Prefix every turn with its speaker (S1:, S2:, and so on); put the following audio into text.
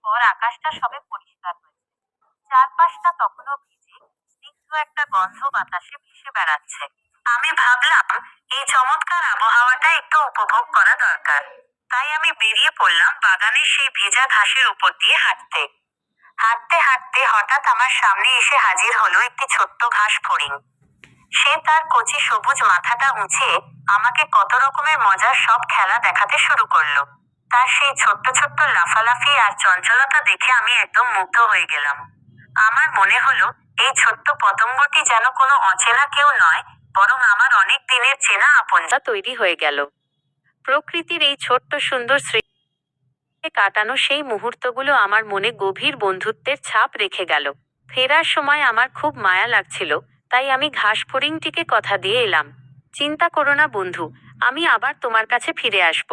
S1: পর আকাশটা সবে পরিষ্কার হয়েছে। চারপাশটা তখনও ভিজে, স্নিগ্ধ একটা গন্ধ বাতাসে ভেসে বেড়াচ্ছে। আমি ভাবলাম, এই চমৎকার আবহাওয়াটা একটু উপভোগ করা দরকার। তাই আমি বেরিয়ে পড়লাম বাগানের সেই ভেজা ঘাসের উপর দিয়ে হাঁটতে। হাঁটতে হাঁটতে হঠাৎ আমার সামনে এসে হাজির হলো একটি ছোট্ট ঘাস ফড়িং। সে তার কচি সবুজ মাথাটা উঁচিয়ে আমাকে কত রকমের মজার সব খেলা দেখাতে শুরু করলো। তার সেই ছোট্ট ছোট্ট লাফালাফি আর চঞ্চলতা দেখে আমি একদম মুগ্ধ হয়ে গেলাম। আমার মনে হলো, এই ছোট্ট পতঙ্গটি যেন কোনো অচেনা কেউ নয়, বরং আমার অনেক দিনের চেনা আপনজন তৈরি হয়ে গেল। প্রকৃতির এই ছোট্ট সুন্দর স্মৃতি কাটানো সেই মুহূর্তগুলো আমার মনে গভীর বন্ধুত্বের ছাপ রেখে গেল। ফেরার সময় আমার খুব মায়া লাগছিল, তাই আমি ঘাস ফড়িংটিকে কথা দিয়ে এলাম, চিন্তা করো না বন্ধু, আমি আবার তোমার কাছে ফিরে আসব।